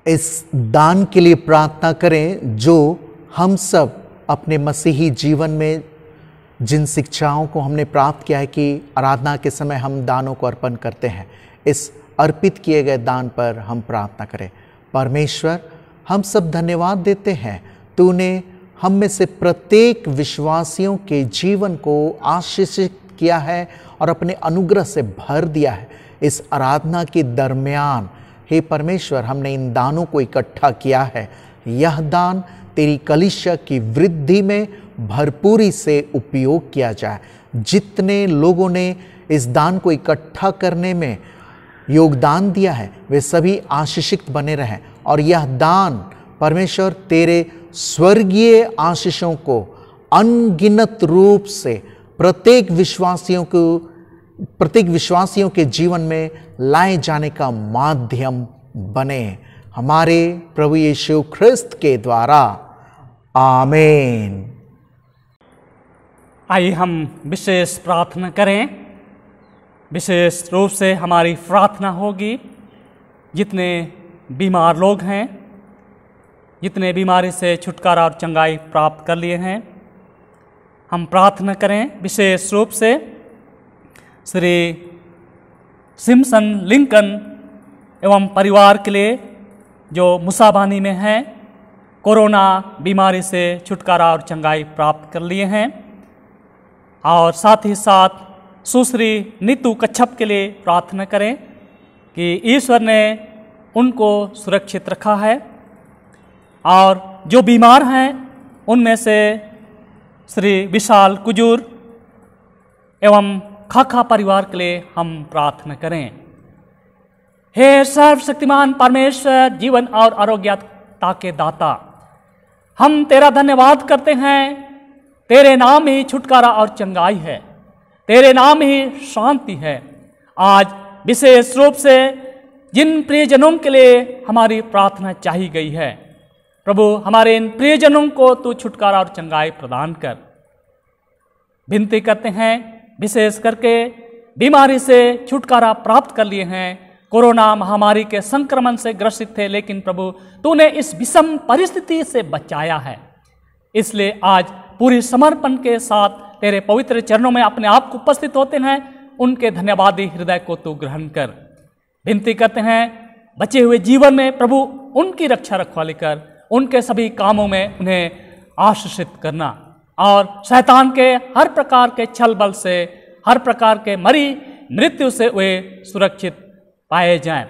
इस दान के लिए प्रार्थना करें जो हम सब अपने मसीही जीवन में जिन शिक्षाओं को हमने प्राप्त किया है कि आराधना के समय हम दानों को अर्पण करते हैं, इस अर्पित किए गए दान पर हम प्रार्थना करें। परमेश्वर, हम सब धन्यवाद देते हैं, तूने हम में से प्रत्येक विश्वासियों के जीवन को आशीषित किया है और अपने अनुग्रह से भर दिया है। इस आराधना के दरमियान हे परमेश्वर, हमने इन दानों को इकट्ठा किया है। यह दान तेरी कलीसिया की वृद्धि में भरपूरी से उपयोग किया जाए। जितने लोगों ने इस दान को इकट्ठा करने में योगदान दिया है, वे सभी आशीषित बने रहें और यह दान परमेश्वर तेरे स्वर्गीय आशीषों को अनगिनत रूप से प्रत्येक विश्वासियों के जीवन में लाए जाने का माध्यम बने, हमारे प्रभु यीशु ख्रिस्त के द्वारा। आमीन। आइए हम विशेष प्रार्थना करें। विशेष रूप से हमारी प्रार्थना होगी जितने बीमार लोग हैं, जितने बीमारी से छुटकारा और चंगाई प्राप्त कर लिए हैं, हम प्रार्थना करें विशेष रूप से श्री सिम्सन लिंकन एवं परिवार के लिए जो मुसाबानी में हैं, कोरोना बीमारी से छुटकारा और चंगाई प्राप्त कर लिए हैं, और साथ ही साथ सुश्री नीतू कच्छप के लिए प्रार्थना करें कि ईश्वर ने उनको सुरक्षित रखा है। और जो बीमार हैं उनमें से श्री विशाल कुजूर एवं खाखा परिवार के लिए हम प्रार्थना करें। हे सर्वशक्तिमान परमेश्वर, जीवन और आरोग्यता के दाता, हम तेरा धन्यवाद करते हैं। तेरे नाम ही छुटकारा और चंगाई है, तेरे नाम ही शांति है। आज विशेष रूप से जिन प्रियजनों के लिए हमारी प्रार्थना चाही गई है, प्रभु हमारे इन प्रियजनों को तू छुटकारा और चंगाई प्रदान कर। विनती करते हैं, विशेष करके बीमारी से छुटकारा प्राप्त कर लिए हैं, कोरोना महामारी के संक्रमण से ग्रसित थे, लेकिन प्रभु तूने इस विषम परिस्थिति से बचाया है। इसलिए आज पूरी समर्पण के साथ तेरे पवित्र चरणों में अपने आप को उपस्थित होते हैं। उनके धन्यवादी हृदय को तू ग्रहण कर। विनती करते हैं बचे हुए जीवन में प्रभु उनकी रक्षा रखवाली कर, उनके सभी कामों में उन्हें आशीषित करना, और शैतान के हर प्रकार के छल बल से, हर प्रकार के मृत्यु से वे सुरक्षित पाए जाएं।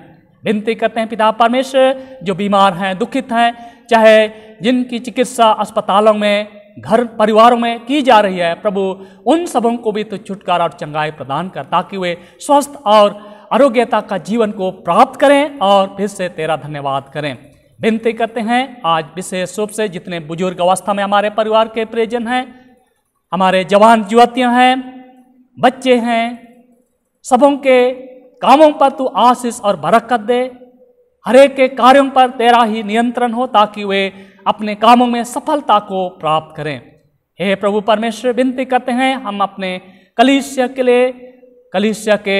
विनती करते हैं पिता परमेश्वर, जो बीमार हैं, दुखित हैं, चाहे जिनकी चिकित्सा अस्पतालों में, घर परिवारों में की जा रही है, प्रभु उन सबों को भी तो छुटकारा और चंगाई प्रदान कर, ताकि वे स्वस्थ और आरोग्यता का जीवन को प्राप्त करें और फिर से तेरा धन्यवाद करें। विनती करते हैं आज विशेष रूप से जितने बुजुर्ग अवस्था में हमारे परिवार के प्रियजन हैं, हमारे जवान युवतियां हैं, बच्चे हैं, सबों के कामों पर तू आशीष और बरकत दे। हरेक के कार्यों पर तेरा ही नियंत्रण हो, ताकि वे अपने कामों में सफलता को प्राप्त करें। हे प्रभु परमेश्वर, विनती करते हैं हम अपने कलीसिया के लिए, कलीसिया के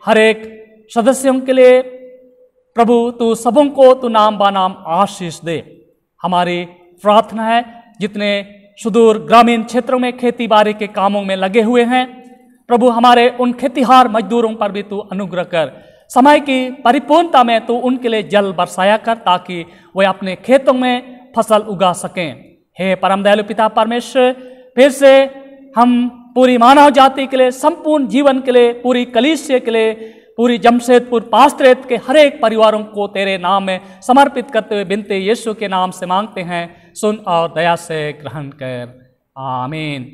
हर एक सदस्यों के लिए, प्रभु तू सबों को तू नाम बानाम आशीष दे। हमारी प्रार्थना है जितने सुदूर ग्रामीण क्षेत्रों में खेती बाड़ी के कामों में लगे हुए हैं, प्रभु हमारे उन खेतीहार मजदूरों पर भी तू अनुग्रह कर। समय की परिपूर्णता में तू उनके लिए जल बरसाया कर, ताकि वे अपने खेतों में फसल उगा सकें। हे परम दयालु पिता परमेश्वर, फिर से हम पूरी मानव जाति के लिए, संपूर्ण जीवन के लिए, पूरी कलीसिया के लिए, पूरी जमशेदपुर पास्त्रेत के हर एक परिवारों को तेरे नाम में समर्पित करते हुए विनती यीशु के नाम से मांगते हैं। सुन और दया से ग्रहण कर, आमीन।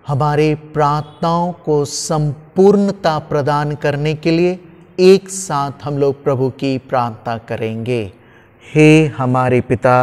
हमारे प्रार्थनाओं को संपूर्णता प्रदान करने के लिए एक साथ हम लोग प्रभु की प्रार्थना करेंगे। हे हमारे पिता,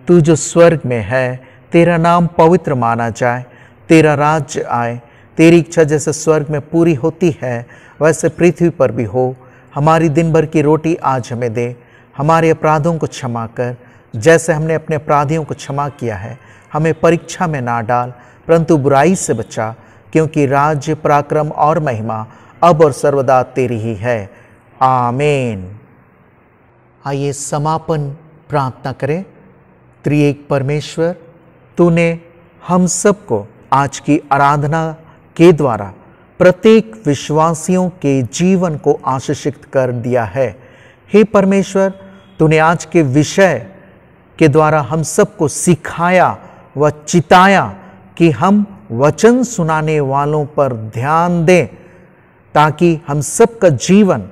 तू जो स्वर्ग में है, तेरा नाम पवित्र माना जाए, तेरा राज्य आए, तेरी इच्छा जैसे स्वर्ग में पूरी होती है वैसे पृथ्वी पर भी हो। हमारी दिन भर की रोटी आज हमें दे, हमारे अपराधों को क्षमा कर जैसे हमने अपने अपराधियों को क्षमा किया है। हमें परीक्षा में ना डाल, परंतु बुराई से बचा, क्योंकि राज्य, पराक्रम और महिमा अब और सर्वदा तेरी ही है, आमीन। आइए समापन प्रार्थना करें। त्रिएक परमेश्वर, तूने हम सबको आज की आराधना के द्वारा प्रत्येक विश्वासियों के जीवन को आशीषित कर दिया है। हे परमेश्वर, तूने आज के विषय के द्वारा हम सबको सिखाया व चिताया कि हम वचन सुनाने वालों पर ध्यान दें, ताकि हम सबका जीवन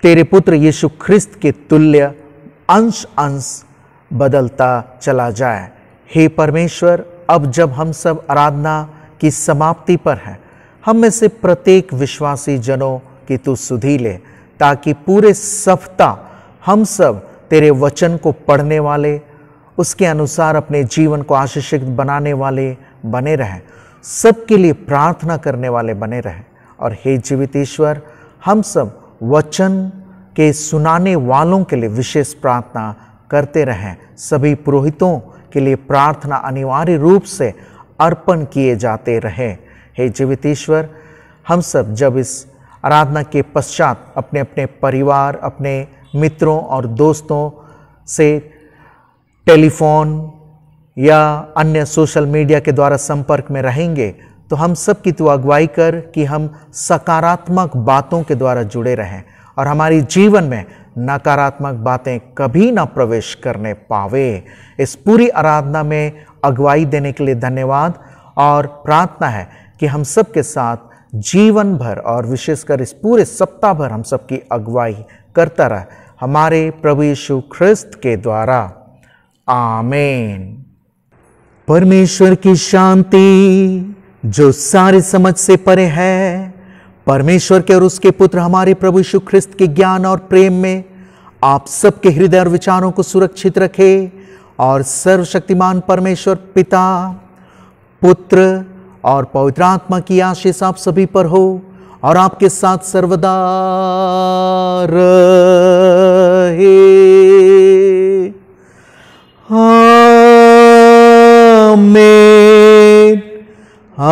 तेरे पुत्र यीशु ख्रिस्त के तुल्य अंश अंश बदलता चला जाए। हे परमेश्वर, अब जब हम सब आराधना की समाप्ति पर हैं, हम में से प्रत्येक विश्वासी जनों की तू सुधि ले, ताकि पूरे सप्ताह हम सब तेरे वचन को पढ़ने वाले, उसके अनुसार अपने जीवन को आशीषित बनाने वाले बने रहें, सबके लिए प्रार्थना करने वाले बने रहें। और हे जीवित ईश्वर, हम सब वचन के सुनाने वालों के लिए विशेष प्रार्थना करते रहें। सभी पुरोहितों के लिए प्रार्थना अनिवार्य रूप से अर्पण किए जाते रहे। हे जीवित ईश्वर, हम सब जब इस आराधना के पश्चात अपने अपने परिवार, अपने मित्रों और दोस्तों से टेलीफोन या अन्य सोशल मीडिया के द्वारा संपर्क में रहेंगे, तो हम सब की तू अगुवाई कर कि हम सकारात्मक बातों के द्वारा जुड़े रहें और हमारी जीवन में नकारात्मक बातें कभी ना प्रवेश करने पावे। इस पूरी आराधना में अगुवाई देने के लिए धन्यवाद और प्रार्थना है कि हम सब के साथ जीवन भर और विशेषकर इस पूरे सप्ताह भर हम सबकी अगुवाई करता रहे, हमारे प्रभु यीशु ख्रिस्त के द्वारा। आमीन। परमेश्वर की शांति जो सारी समझ से परे है, परमेश्वर के और उसके पुत्र हमारे प्रभु यीशु ख्रिस्त के ज्ञान और प्रेम में आप सबके हृदय और विचारों को सुरक्षित रखे और सर्वशक्तिमान परमेश्वर पिता, पुत्र और पवित्र आत्मा की आशीष आप सभी पर हो और आपके साथ सर्वदा रहे। आमीन, आमीन,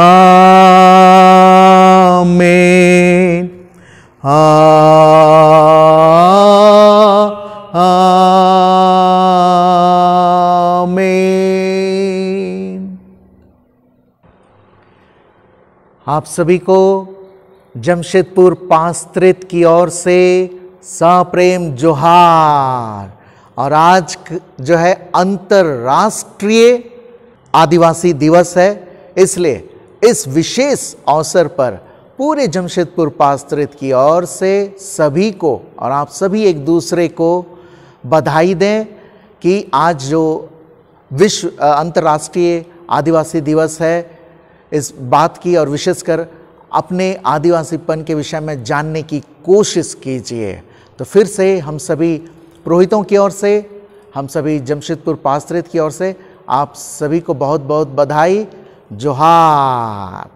आमीन। आप सभी को जमशेदपुर पास्त्रित की ओर से सप्रेम जोहार। और आज जो है अंतर्राष्ट्रीय आदिवासी दिवस है, इसलिए इस विशेष अवसर पर पूरे जमशेदपुर पास्त्रित की ओर से सभी को और आप सभी एक दूसरे को बधाई दें कि आज जो विश्व अंतर्राष्ट्रीय आदिवासी दिवस है, इस बात की और विशेषकर अपने आदिवासीपन के विषय में जानने की कोशिश कीजिए। तो फिर से हम सभी पुरोहितों की ओर से, हम सभी जमशेदपुर पास्त्रित की ओर से आप सभी को बहुत बहुत बधाई, जोहार।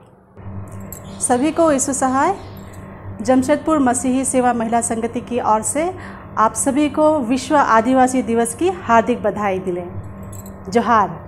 सभी को यीशु सहाय जमशेदपुर मसीही सेवा महिला संगति की ओर से आप सभी को विश्व आदिवासी दिवस की हार्दिक बधाई दिले। जोहार।